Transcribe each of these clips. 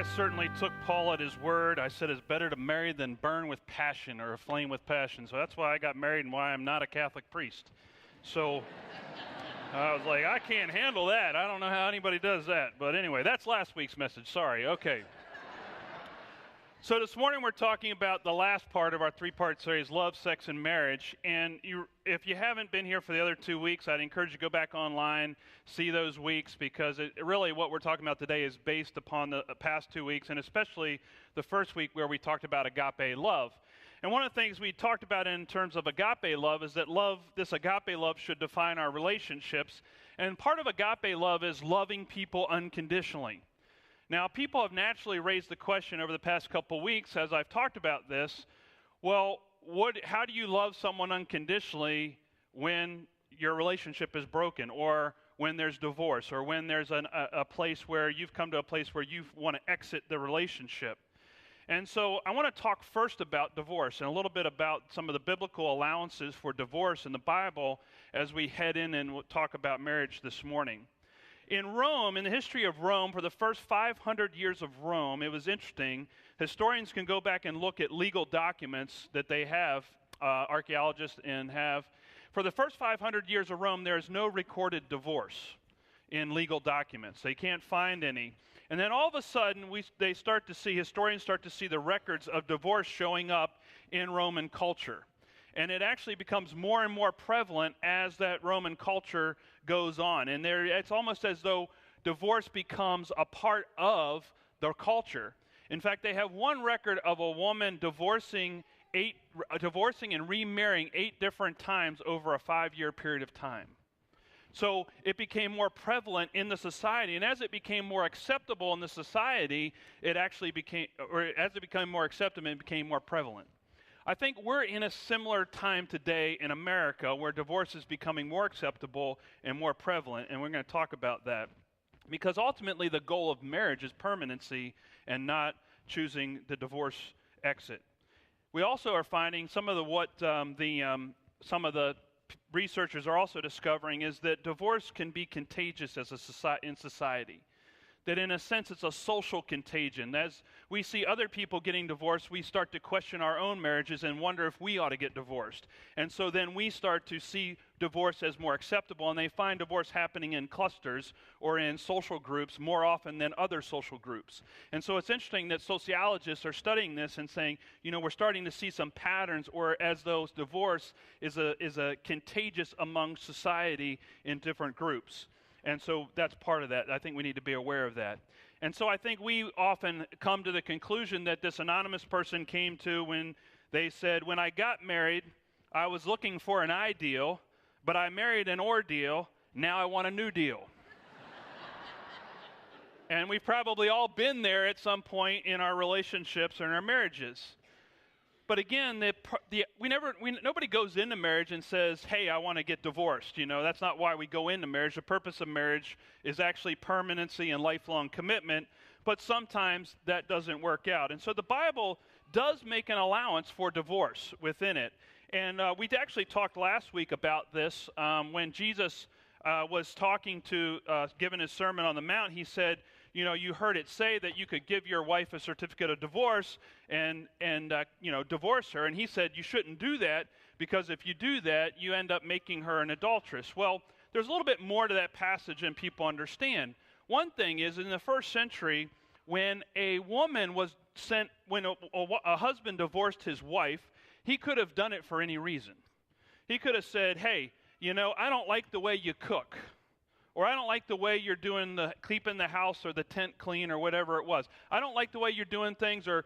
I certainly took Paul at his word. I said it's better to marry than burn with passion or aflame with passion. So that's why I got married and why I'm not a Catholic priest. So I was like, I can't handle that. I don't know how anybody does that. But anyway, that's last week's message. Sorry. Okay. So this morning we're talking about the last part of our three-part series, Love, Sex, and Marriage. And if you haven't been here for the other 2 weeks, I'd encourage you to go back online, see those weeks, because really what we're talking about today is based upon the past 2 weeks, and especially the first week where we talked about agape love. And one of the things we talked about in terms of agape love is that this agape love should define our relationships. And part of agape love is loving people unconditionally. Now, people have naturally raised the question over the past couple weeks as I've talked about this, well, how do you love someone unconditionally when your relationship is broken, or when there's divorce, or when there's a place where you've come to a place where you want to exit the relationship? And so I want to talk first about divorce and a little bit about some of the biblical allowances for divorce in the Bible as we head in and we'll talk about marriage this morning. In Rome, in the history of Rome, for the first 500 years of Rome, it was interesting. Historians can go back and look at legal documents that they have, archaeologists have. For the first 500 years of Rome, there is no recorded divorce in legal documents. They can't find any. And then all of a sudden, historians start to see the records of divorce showing up in Roman culture. And it actually becomes more and more prevalent as that Roman culture goes on. And it's almost as though divorce becomes a part of their culture. In fact, they have one record of a woman divorcing and remarrying 8 different times over a 5-year period of time. So it became more prevalent in the society, and as it became more acceptable in the society, as it became more acceptable, it became more prevalent. I think we're in a similar time today in America where divorce is becoming more acceptable and more prevalent, and we're going to talk about that. Because ultimately the goal of marriage is permanency and not choosing the divorce exit. We also are finding some of the researchers are also discovering is that divorce can be contagious in society. That in a sense it's a social contagion. As we see other people getting divorced, we start to question our own marriages and wonder if we ought to get divorced. And so then we start to see divorce as more acceptable, and they find divorce happening in clusters or in social groups more often than other social groups. And so it's interesting that sociologists are studying this and saying, we're starting to see some patterns, or as though divorce is a contagious among society in different groups. And so that's part of that. I think we need to be aware of that. And so I think we often come to the conclusion that this anonymous person came to when they said, when I got married, I was looking for an ideal, but I married an ordeal. Now I want a new deal. And we've probably all been there at some point in our relationships or in our marriages. But again, nobody goes into marriage and says, hey, I want to get divorced. That's not why we go into marriage. The purpose of marriage is actually permanency and lifelong commitment, but sometimes that doesn't work out. And so the Bible does make an allowance for divorce within it. And we actually talked last week about this when Jesus was given his Sermon on the Mount. He said, you heard it say that you could give your wife a certificate of divorce and divorce her. And he said you shouldn't do that, because if you do that, you end up making her an adulteress. Well, there's a little bit more to that passage than people understand. One thing is, in the first century, when a husband divorced his wife, he could have done it for any reason. He could have said, hey, I don't like the way you cook. Or I don't like the way you're keeping the house or the tent clean or whatever it was. I don't like the way you're doing things, or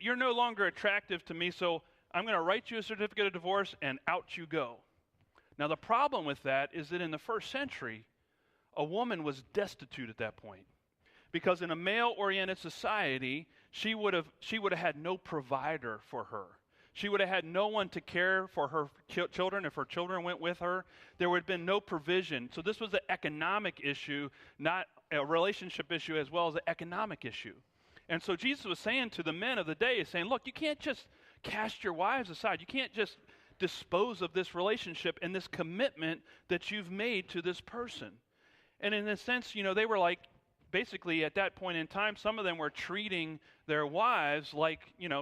you're no longer attractive to me, so I'm going to write you a certificate of divorce and out you go. Now the problem with that is that in the first century, a woman was destitute at that point. Because in a male-oriented society, she would have had no provider for her. She would have had no one to care for her children if her children went with her. There would have been no provision. So this was an economic issue, not a relationship issue, as well as an economic issue. And so Jesus was saying to the men of the day, look, you can't just cast your wives aside. You can't just dispose of this relationship and this commitment that you've made to this person. And in a sense, they were like, basically at that point in time, some of them were treating their wives like,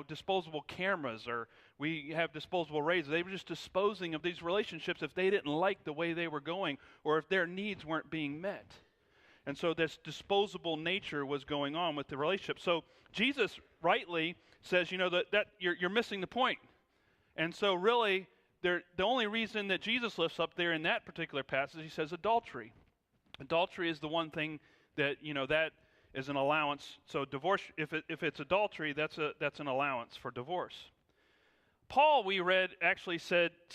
disposable cameras, or we have disposable razors. They were just disposing of these relationships if they didn't like the way they were going or if their needs weren't being met. And so this disposable nature was going on with the relationship. So Jesus rightly says, that you're missing the point. And so really, the only reason that Jesus lifts up there in that particular passage, he says adultery. Adultery is the one thing that, that is an allowance. So divorce, if it's adultery, that's an allowance for divorce. Paul, we read, actually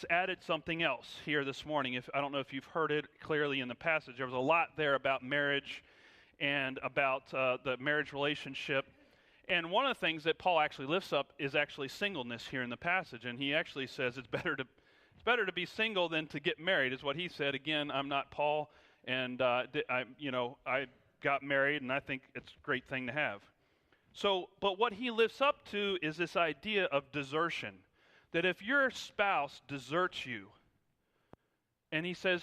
added something else here this morning. I don't know if you've heard it clearly in the passage. There was a lot there about marriage and about the marriage relationship. And one of the things that Paul actually lifts up is actually singleness here in the passage. And he actually says it's better to be single than to get married, is what he said. Again, I'm not Paul, and I got married, and I think it's a great thing to have. So, but what he lifts up to is this idea of desertion. That if your spouse deserts you, and he says,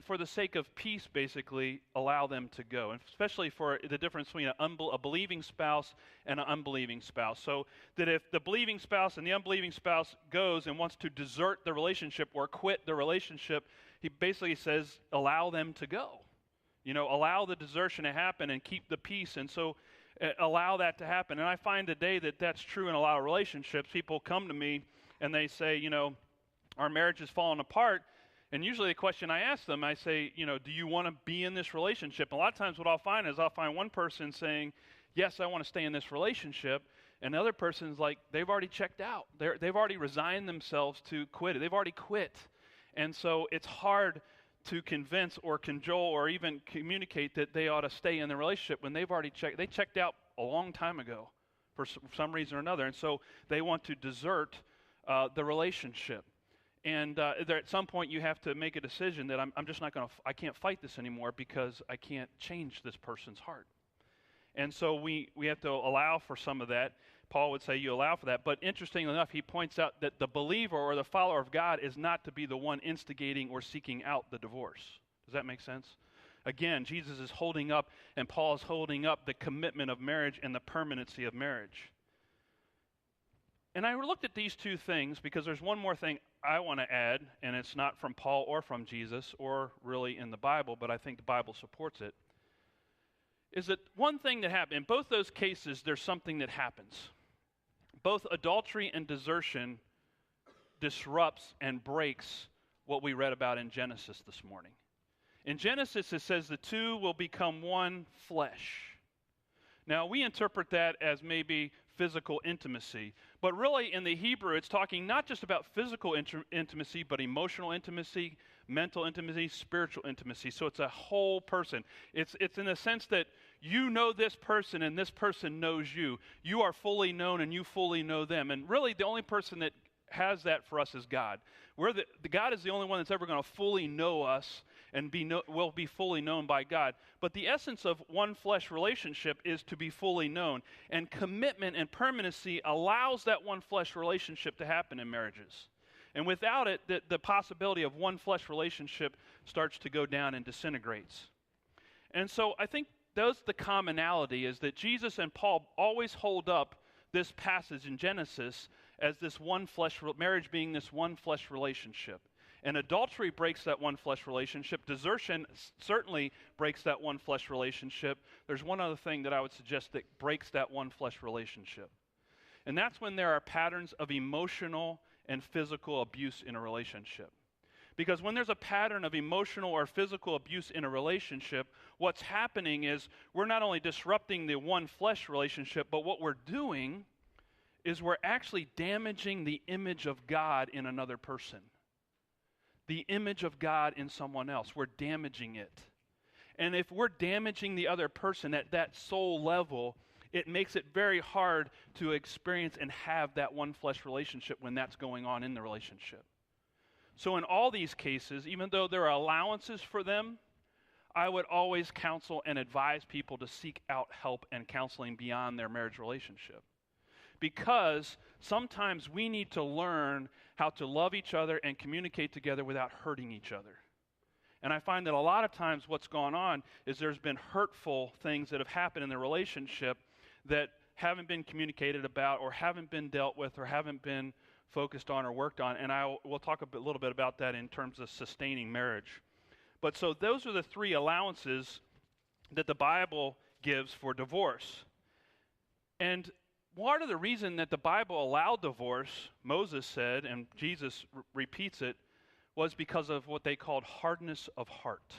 for the sake of peace, basically, allow them to go. And especially for the difference between a believing spouse and an unbelieving spouse. So that if the believing spouse and the unbelieving spouse goes and wants to desert the relationship or quit the relationship, he basically says, allow them to go. Allow the desertion to happen and keep the peace. And so allow that to happen. And I find today that that's true in a lot of relationships. People come to me and they say, our marriage is falling apart. And usually the question I ask them, I say, do you want to be in this relationship? And a lot of times what I'll find is I'll find one person saying, yes, I want to stay in this relationship. And the other person's like, they've already checked out. They've already resigned themselves to quit it. They've already quit. And so it's hard to convince or cajole or even communicate that they ought to stay in the relationship when they've already checked. They checked out a long time ago for some reason or another, and so they want to desert the relationship. And at some point you have to make a decision that I'm just not going to, I can't fight this anymore because I can't change this person's heart. And so we have to allow for some of that. Paul would say you allow for that. But interestingly enough, he points out that the believer or the follower of God is not to be the one instigating or seeking out the divorce. Does that make sense? Again, Jesus is holding up, and Paul is holding up the commitment of marriage and the permanency of marriage. And I looked at these two things because there's one more thing I want to add, and it's not from Paul or from Jesus or really in the Bible, but I think the Bible supports it, is that one thing that happened, in both those cases, there's something that happens. Both adultery and desertion disrupts and breaks what we read about in Genesis this morning. In Genesis, it says the two will become one flesh. Now, we interpret that as maybe physical intimacy, but really in the Hebrew, it's talking not just about physical intimacy, but emotional intimacy, mental intimacy, spiritual intimacy. So it's a whole person. It's in the sense that you know this person and this person knows you. You are fully known and you fully know them. And really the only person that has that for us is God. God is the only one that's ever going to fully know us and will be fully known by God. But the essence of one flesh relationship is to be fully known. And commitment and permanency allows that one flesh relationship to happen in marriages. And without it, the possibility of one flesh relationship starts to go down and disintegrates. And so I think that's the commonality, is that Jesus and Paul always hold up this passage in Genesis as this one flesh, marriage being this one flesh relationship. And adultery breaks that one flesh relationship. Desertion certainly breaks that one flesh relationship. There's one other thing that I would suggest that breaks that one flesh relationship. And that's when there are patterns of emotional and physical abuse in a relationship. Because when there's a pattern of emotional or physical abuse in a relationship, what's happening is we're not only disrupting the one flesh relationship, but what we're doing is we're actually damaging the image of God in another person. The image of God in someone else. We're damaging it. And if we're damaging the other person at that soul level, it makes it very hard to experience and have that one flesh relationship when that's going on in the relationship. So in all these cases, even though there are allowances for them, I would always counsel and advise people to seek out help and counseling beyond their marriage relationship. Because sometimes we need to learn how to love each other and communicate together without hurting each other. And I find that a lot of times what's gone on is there's been hurtful things that have happened in the relationship that haven't been communicated about or haven't been dealt with or haven't been focused on or worked on. And we'll talk a little bit about that in terms of sustaining marriage. But so those are the three allowances that the Bible gives for divorce. And part of the reason that the Bible allowed divorce, Moses said, and Jesus repeats it, was because of what they called hardness of heart.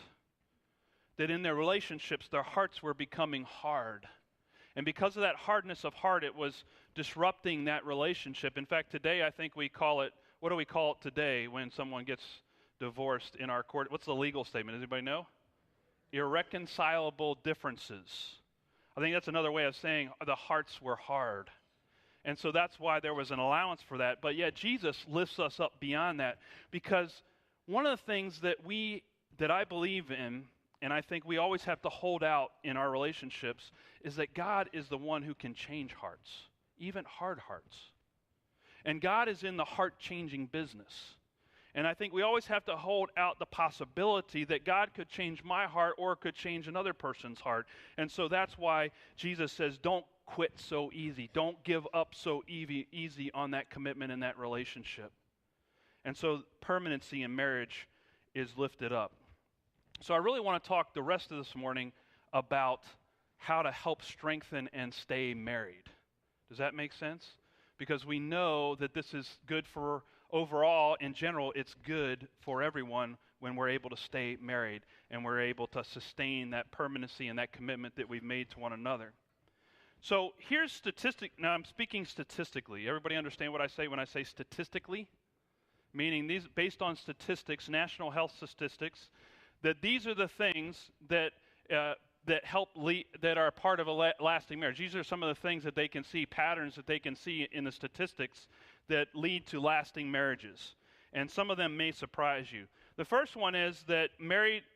That in their relationships, their hearts were becoming hard. And because of that hardness of heart, it was disrupting that relationship. In fact, today I think we call it, what do we call it today when someone gets divorced in our court? What's the legal statement? Does anybody know? Irreconcilable differences. I think that's another way of saying the hearts were hard. And so that's why there was an allowance for that. But yet Jesus lifts us up beyond that, because one of the things that I believe in, and I think we always have to hold out in our relationships, is that God is the one who can change hearts, even hard hearts. And God is in the heart-changing business. And I think we always have to hold out the possibility that God could change my heart or could change another person's heart. And so that's why Jesus says, don't quit so easy. Don't give up so easy on that commitment in that relationship. And so permanency in marriage is lifted up. So I really want to talk the rest of this morning about how to help strengthen and stay married. Does that make sense? Because we know that this is good for overall, in general, it's good for everyone when we're able to stay married and we're able to sustain that permanency and that commitment that we've made to one another. So here's statistic. Now I'm speaking statistically. Everybody understand what I say when I say statistically? Meaning these, based on statistics, national health statistics, that these are the things that that are part of a lasting marriage. These are some of the things that they can see, patterns that they can see in the statistics that lead to lasting marriages. And some of them may surprise you. The first one is that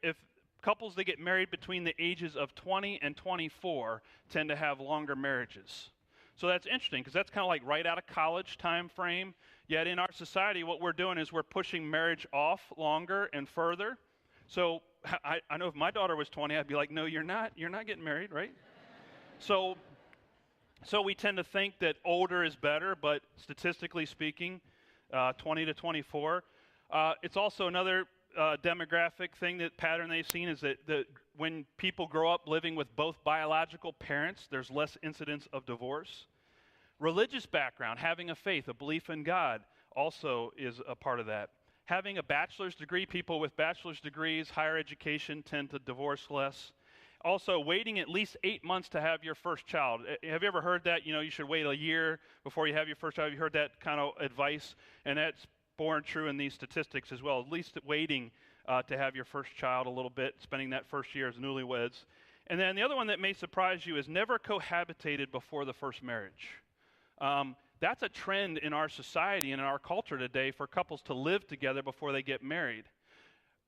if couples that get married between the ages of 20 and 24 tend to have longer marriages. So that's interesting, because that's kind of like right out of college time frame. Yet in our society, what we're doing is we're pushing marriage off longer and further. So I know if my daughter was 20, I'd be like, no, you're not getting married, right? So we tend to think that older is better, but statistically speaking, 20 to 24. It's also another demographic pattern they've seen is that when people grow up living with both biological parents, there's less incidence of divorce. Religious background, having a faith, a belief in God, also is a part of that. Having a bachelor's degree, people with bachelor's degrees, higher education tend to divorce less. Also, waiting at least 8 months to have your first child. Have you ever heard that? You should wait a year before you have your first child. Have you heard that kind of advice? And that's borne true in these statistics as well. At least waiting to have your first child a little bit, spending that first year as newlyweds. And then the other one that may surprise you is never cohabitated before the first marriage. That's a trend in our society and in our culture today for couples to live together before they get married.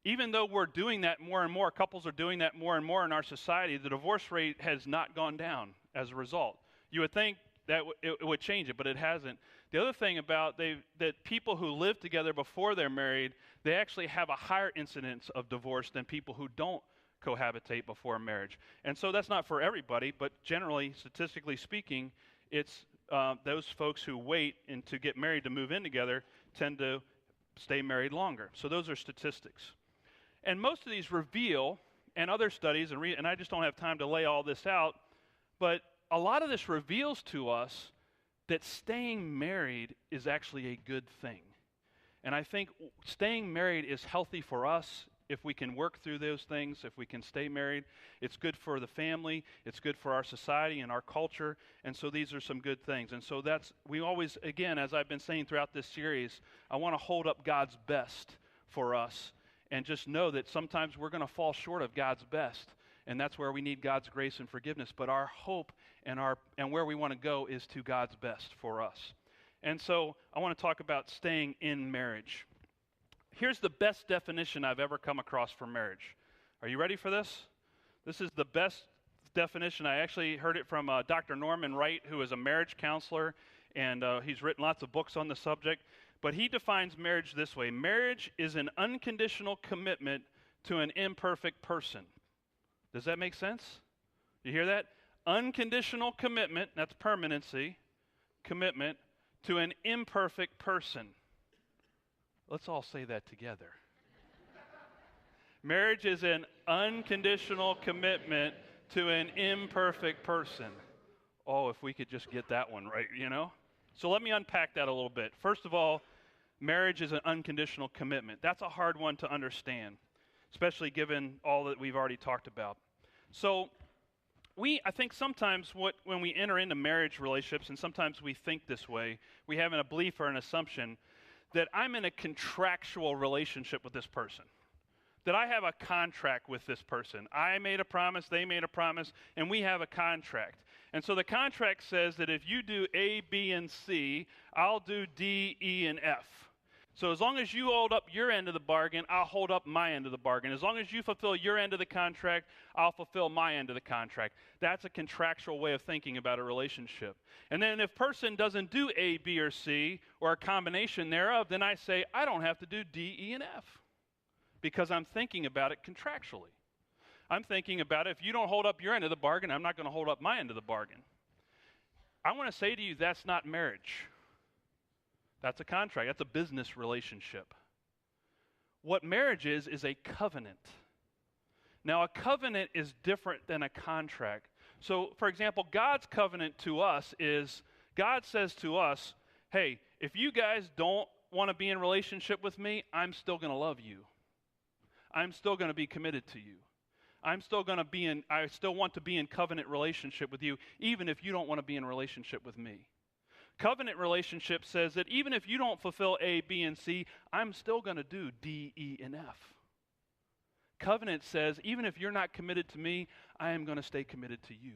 Even though we're doing that more and more, couples are doing that more and more in our society, the divorce rate has not gone down as a result. You would think that it would change it, but it hasn't. The other thing about that people who live together before they're married, they actually have a higher incidence of divorce than people who don't cohabitate before marriage. And so that's not for everybody, but generally, statistically speaking, it's those folks who wait to get married to move in together tend to stay married longer. So those are statistics. And most of these reveal, and other studies, and I just don't have time to lay all this out, but a lot of this reveals to us that staying married is actually a good thing. And I think staying married is healthy for us if we can work through those things, if we can stay married. It's good for the family. It's good for our society and our culture. And so these are some good things. And so we always, again, as I've been saying throughout this series, I want to hold up God's best for us and just know that sometimes we're going to fall short of God's best. And that's where we need God's grace and forgiveness. But our hope and where we want to go is to God's best for us. And so I want to talk about staying in marriage. Here's the best definition I've ever come across for marriage. Are you ready for this? This is the best definition. I actually heard it from Dr. Norman Wright, who is a marriage counselor, and he's written lots of books on the subject. But he defines marriage this way. Marriage is an unconditional commitment to an imperfect person. Does that make sense? You hear that? Unconditional commitment, that's permanency, commitment to an imperfect person. Let's all say that together. Marriage is an unconditional commitment to an imperfect person. Oh, if we could just get that one right, you know? So let me unpack that a little bit. First of all, marriage is an unconditional commitment. That's a hard one to understand, especially given all that we've already talked about. So I think sometimes when we enter into marriage relationships, and sometimes we think this way, we have a belief or an assumption that I'm in a contractual relationship with this person, that I have a contract with this person. I made a promise, they made a promise, and we have a contract. And so the contract says that if you do A, B, and C, I'll do D, E, and F. So as long as you hold up your end of the bargain, I'll hold up my end of the bargain. As long as you fulfill your end of the contract, I'll fulfill my end of the contract. That's a contractual way of thinking about a relationship. And then if person doesn't do A, B, or C, or a combination thereof, then I say, I don't have to do D, E, and F, because I'm thinking about it contractually. I'm thinking about it, if you don't hold up your end of the bargain, I'm not going to hold up my end of the bargain. I want to say to you, that's not marriage. That's a contract. That's a business relationship. What marriage is a covenant. Now, a covenant is different than a contract. So, for example, God's covenant to us is, God says to us, hey, if you guys don't want to be in relationship with me, I'm still going to love you. I'm still going to be committed to you. I still want to be in covenant relationship with you, even if you don't want to be in relationship with me. Covenant relationship says that even if you don't fulfill A, B, and C, I'm still going to do D, E, and F. Covenant says, even if you're not committed to me, I am going to stay committed to you.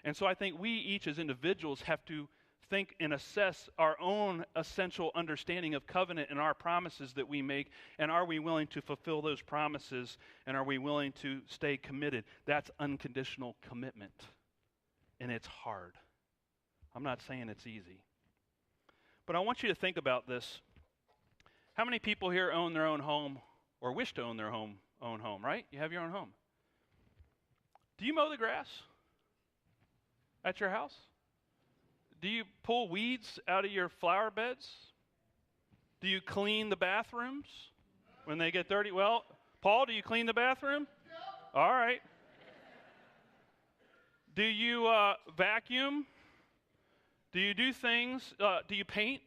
And so I think we each as individuals have to think and assess our own essential understanding of covenant and our promises that we make, and are we willing to fulfill those promises, and are we willing to stay committed? That's unconditional commitment, and it's hard. I'm not saying it's easy. But I want you to think about this. How many people here own their own home or wish to own their own home, right? You have your own home. Do you mow the grass at your house? Do you pull weeds out of your flower beds? Do you clean the bathrooms when they get dirty? Well, Paul, do you clean the bathroom? No. All right. Do you vacuum? Do you do things? Do you paint?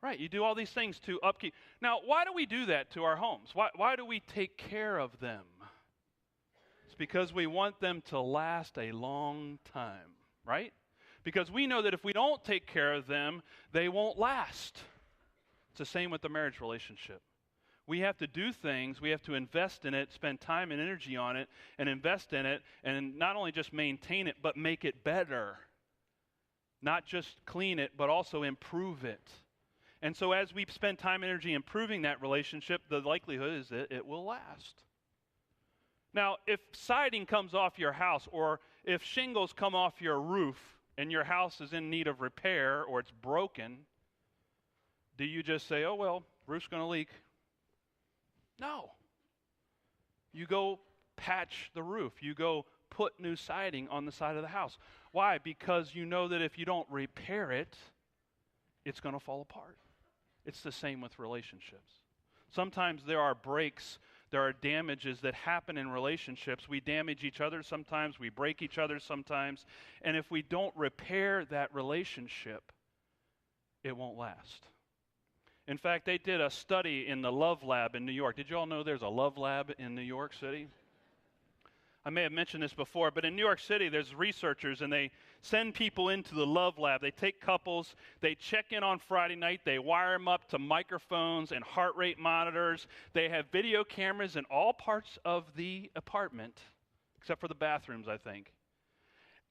Right, you do all these things to upkeep. Now, why do we do that to our homes? Why do we take care of them? It's because we want them to last a long time, right? Because we know that if we don't take care of them, they won't last. It's the same with the marriage relationship. We have to do things, we have to invest in it, spend time and energy on it, and invest in it, and not only just maintain it, but make it better. Not just clean it, but also improve it. And so as we spend time and energy improving that relationship, the likelihood is that it will last. Now, if siding comes off your house, or if shingles come off your roof, and your house is in need of repair, or it's broken, do you just say, oh, well, roof's going to leak? No. You go patch the roof. You go put new siding on the side of the house. Why? Because you know that if you don't repair it, it's going to fall apart. It's the same with relationships. Sometimes there are breaks, there are damages that happen in relationships. We damage each other sometimes, we break each other sometimes, and if we don't repair that relationship, it won't last. In fact, they did a study in the Love Lab in New York. Did you all know there's a Love Lab in New York City? I may have mentioned this before, but in New York City, there's researchers, and they send people into the Love Lab. They take couples, they check in on Friday night, they wire them up to microphones and heart rate monitors. They have video cameras in all parts of the apartment, except for the bathrooms, I think.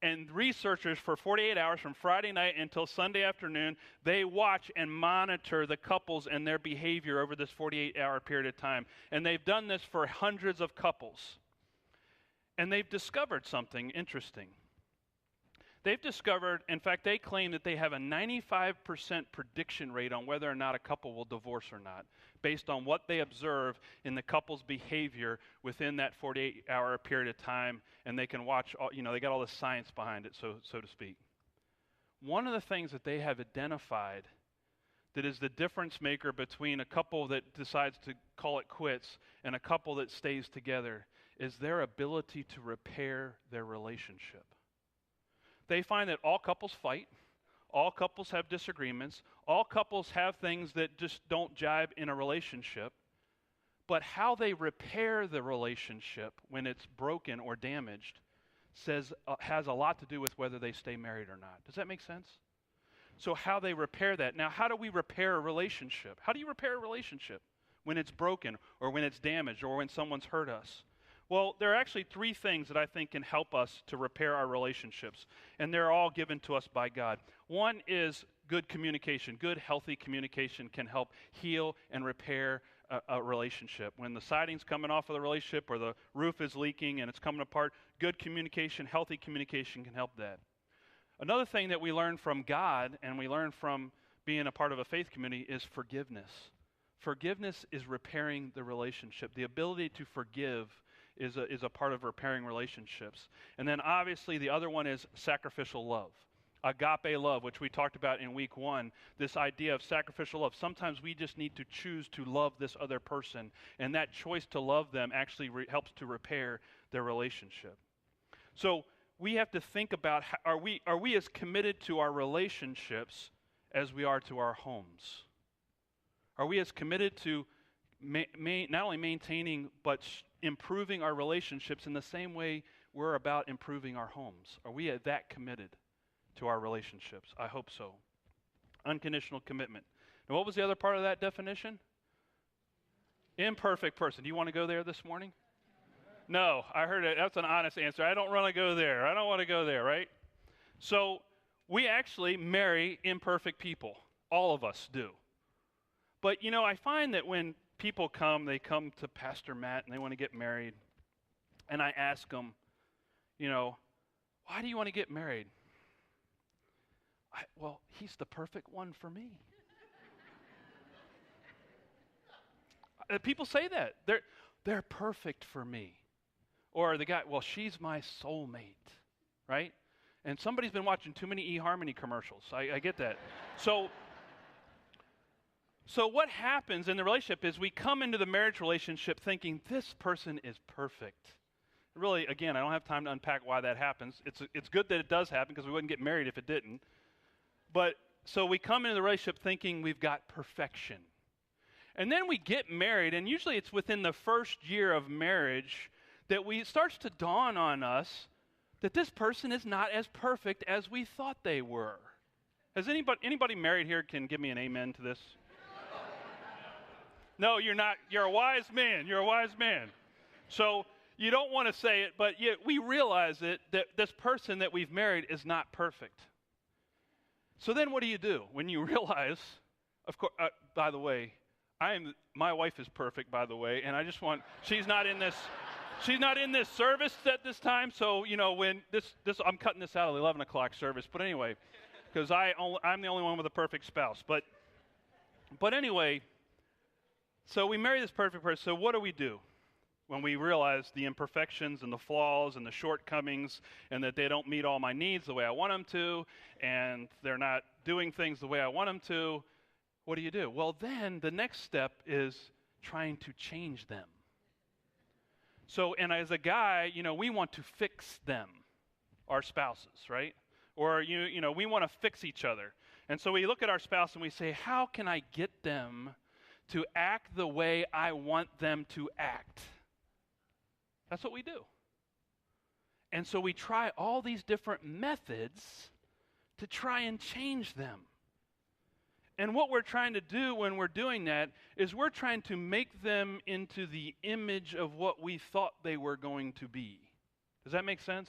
And researchers, for 48 hours, from Friday night until Sunday afternoon, they watch and monitor the couples and their behavior over this 48-hour period of time. And they've done this for hundreds of couples. And they've discovered something interesting. They've discovered, in fact, they claim that they have a 95% prediction rate on whether or not a couple will divorce or not, based on what they observe in the couple's behavior within that 48-hour period of time, and they can watch, they got all the science behind it, so to speak. One of the things that they have identified that is the difference maker between a couple that decides to call it quits and a couple that stays together is their ability to repair their relationship. They find that all couples fight, all couples have disagreements, all couples have things that just don't jibe in a relationship, but how they repair the relationship when it's broken or damaged has a lot to do with whether they stay married or not. Does that make sense? So how they repair that. Now, how do we repair a relationship? How do you repair a relationship when it's broken or when it's damaged or when someone's hurt us? Well, there are actually three things that I think can help us to repair our relationships, and they're all given to us by God. One is good communication. Good, healthy communication can help heal and repair a relationship. When the siding's coming off of the relationship or the roof is leaking and it's coming apart, good communication, healthy communication can help that. Another thing that we learn from God and we learn from being a part of a faith community is forgiveness. Forgiveness is repairing the relationship. The ability to forgive is a part of repairing relationships. And then obviously the other one is sacrificial love. Agape love, which we talked about in week 1, this idea of sacrificial love. Sometimes we just need to choose to love this other person, and that choice to love them actually helps to repair their relationship. So we have to think about, are we as committed to our relationships as we are to our homes? Are we as committed to not only maintaining but improving our relationships in the same way we're about improving our homes? Are we that committed to our relationships? I hope so. Unconditional commitment. And what was the other part of that definition? Imperfect person. Do you want to go there this morning? No, I heard it. That's an honest answer. I don't want to go there. I don't want to go there, right? So we actually marry imperfect people. All of us do. But, I find that when people they come to Pastor Matt and they want to get married, and I ask them, why do you want to get married? Well, he's the perfect one for me. People say that. They're perfect for me. Or the guy, well, she's my soulmate, right? And somebody's been watching too many eHarmony commercials. I get that. So what happens in the relationship is we come into the marriage relationship thinking this person is perfect. Really, again, I don't have time to unpack why that happens. It's good that it does happen because we wouldn't get married if it didn't. But so we come into the relationship thinking we've got perfection. And then we get married, and usually it's within the first year of marriage that it starts to dawn on us that this person is not as perfect as we thought they were. Has anybody married here can give me an amen to this? No, you're not. You're a wise man. You're a wise man. So you don't want to say it, but yet we realize that this person that we've married is not perfect. So then what do you do when you realize, of course, by the way, my wife is perfect, by the way, and she's not in this service at this time, so, when I'm cutting this out of the 11 o'clock service, but anyway, because I'm the only one with a perfect spouse, but anyway, so we marry this perfect person. So what do we do when we realize the imperfections and the flaws and the shortcomings and that they don't meet all my needs the way I want them to and they're not doing things the way I want them to? What do? Well, then the next step is trying to change them. So, and as a guy, we want to fix them, our spouses, right? Or, we want to fix each other. And so we look at our spouse and we say, how can I get them to act the way I want them to act? That's what we do. And so we try all these different methods to try and change them. And what we're trying to do when we're doing that is we're trying to make them into the image of what we thought they were going to be. Does that make sense?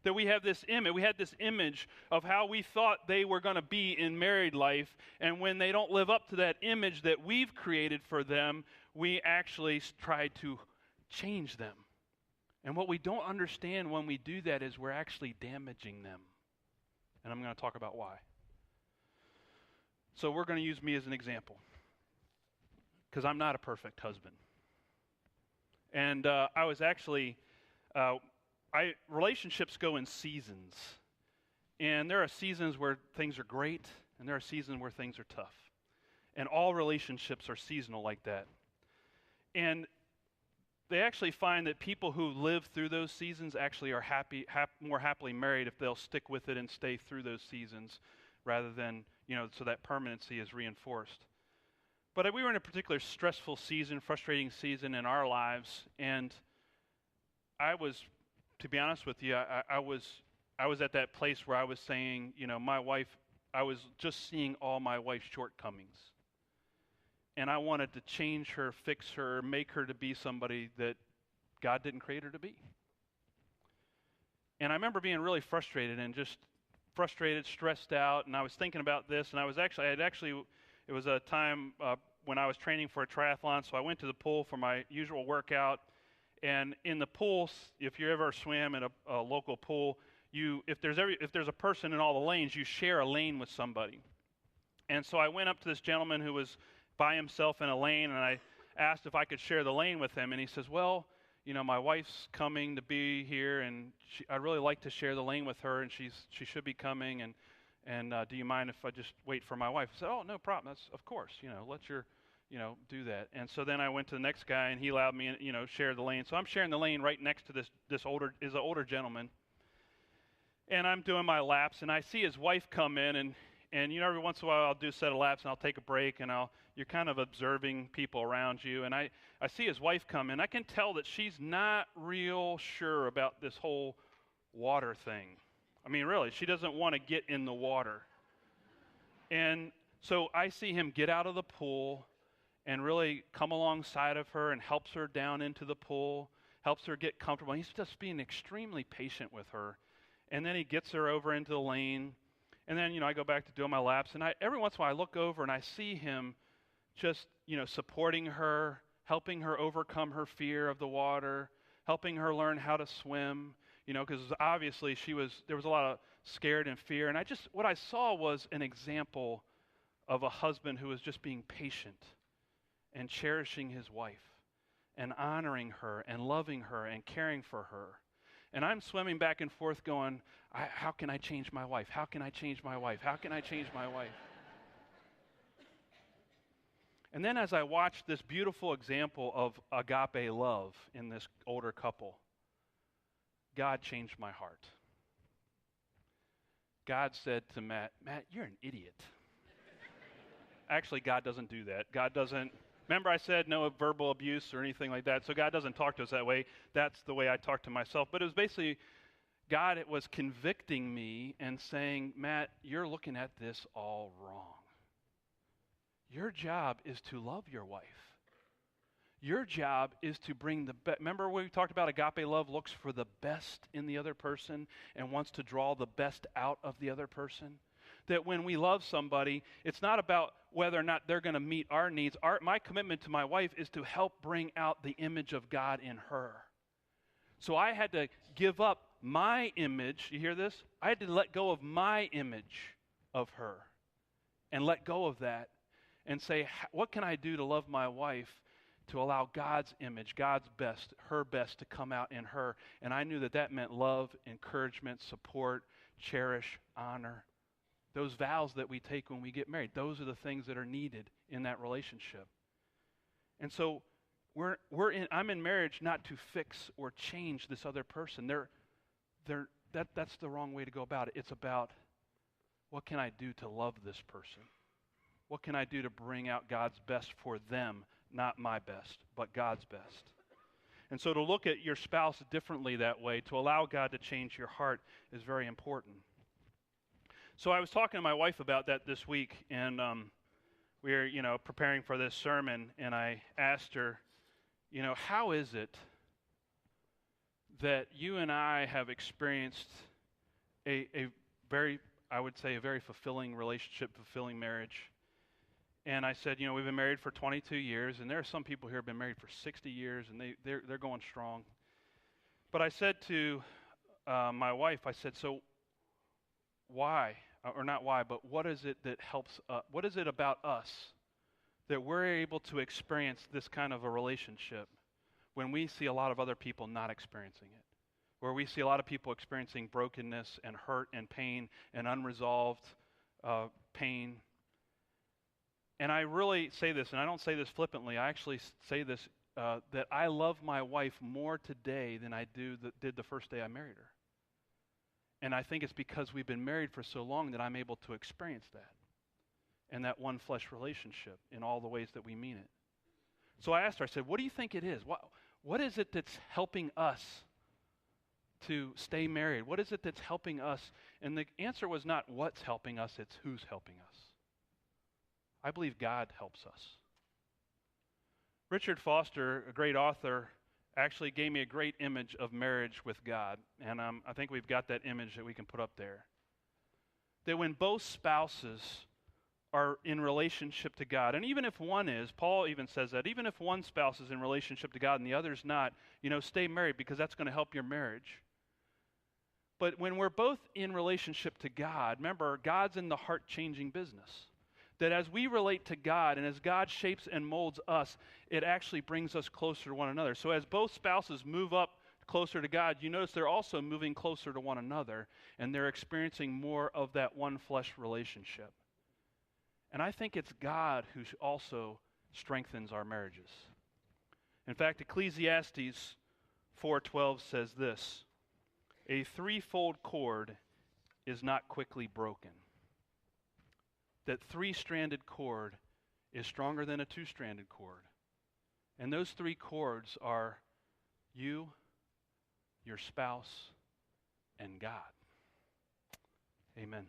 That we had this image of how we thought they were going to be in married life, and when they don't live up to that image that we've created for them, we actually try to change them. And what we don't understand when we do that is we're actually damaging them. and I'm going to talk about why. So we're going to use me as an example, because I'm not a perfect husband. And I was actually, relationships go in seasons. And there are seasons where things are great, and there are seasons where things are tough. And all relationships are seasonal like that. And they actually find that people who live through those seasons actually are more happily married if they'll stick with it and stay through those seasons rather than, so that permanency is reinforced. But we were in a particular stressful season, frustrating season in our lives, and I was, to be honest with you, I was at that place where I was saying, my wife, I was just seeing all my wife's shortcomings. And I wanted to change her, fix her, make her to be somebody that God didn't create her to be. And I remember being really frustrated, stressed out, and I was thinking about this, and it was a time when I was training for a triathlon, so I went to the pool for my usual workout. And in the pool, if you ever swim in a local pool, if there's a person in all the lanes, you share a lane with somebody. And so I went up to this gentleman who was by himself in a lane, and I asked if I could share the lane with him. And he says, well, my wife's coming to be here, and I'd really like to share the lane with her, and she should be coming, and do you mind if I just wait for my wife? I said, oh, no problem. That's, of course, let your, do that. And so then I went to the next guy, and he allowed me, share the lane. So I'm sharing the lane right next to this older gentleman. And I'm doing my laps, and I see his wife come in, and every once in a while I'll do a set of laps, and I'll take a break, and you're kind of observing people around you, and I see his wife come in. I can tell that she's not real sure about this whole water thing. I mean, really, she doesn't want to get in the water. And so I see him get out of the pool and really come alongside of her and helps her down into the pool, helps her get comfortable. He's just being extremely patient with her. And then he gets her over into the lane. And then, I go back to doing my laps. And every once in a while I look over and I see him just, supporting her, helping her overcome her fear of the water, helping her learn how to swim, because obviously there was a lot of scared and fear. And what I saw was an example of a husband who was just being patient and cherishing his wife and honoring her and loving her and caring for her. And I'm swimming back and forth going, how can I change my wife? How can I change my wife? How can I change my wife? And then as I watched this beautiful example of agape love in this older couple, God changed my heart. God said to Matt, you're an idiot. Actually, God doesn't do that. God doesn't. Remember I said no verbal abuse or anything like that, so God doesn't talk to us that way. That's the way I talk to myself. But it was basically God, it was convicting me and saying, Matt, you're looking at this all wrong. Your job is to love your wife. Your job is to bring the best. Remember we talked about agape love looks for the best in the other person and wants to draw the best out of the other person? That when we love somebody, it's not about whether or not they're going to meet our needs. My commitment to my wife is to help bring out the image of God in her. So I had to give up my image. You hear this? I had to let go of my image of her and let go of that and say, what can I do to love my wife to allow God's image, God's best, her best to come out in her? And I knew that meant love, encouragement, support, cherish, honor. Those vows that we take when we get married, those are the things that are needed in that relationship. And so I'm in marriage not to fix or change this other person. That's the wrong way to go about it. It's about, what can I do to love this person? What can I do to bring out God's best for them? Not my best, but God's best. And so to look at your spouse differently that way, to allow God to change your heart, is very important. So I was talking to my wife about that this week, and we were, preparing for this sermon, and I asked her, how is it that you and I have experienced a very, I would say, a very fulfilling relationship, fulfilling marriage? And I said, we've been married for 22 years, and there are some people here who have been married for 60 years, and they're going strong. But I said to my wife, I said, so why, or not why, but what is it that helps, what is it about us that we're able to experience this kind of a relationship when we see a lot of other people not experiencing it? Where we see a lot of people experiencing brokenness and hurt and pain and unresolved pain. And I really say this, and I don't say this flippantly, I actually say this, that I love my wife more today than I did the first day I married her. And I think it's because we've been married for so long that I'm able to experience that. And that one flesh relationship in all the ways that we mean it. So I asked her, I said, what do you think it is? What is it that's helping us to stay married? What is it that's helping us? And the answer was not what's helping us, it's who's helping us. I believe God helps us. Richard Foster, a great author, actually gave me a great image of marriage with God. And I think we've got that image that we can put up there. That when both spouses are in relationship to God, and even if one is, Paul even says that, even if one spouse is in relationship to God and the other's not, stay married because that's going to help your marriage. But when we're both in relationship to God, remember, God's in the heart-changing business. That as we relate to God and as God shapes and molds us, it actually brings us closer to one another. So as both spouses move up closer to God, you notice they're also moving closer to one another, and they're experiencing more of that one flesh relationship. And I think it's God who also strengthens our marriages. In fact, Ecclesiastes 4:12 says this, "A threefold cord is not quickly broken." That three-stranded cord is stronger than a two-stranded cord. And those three cords are you, your spouse, and God. Amen.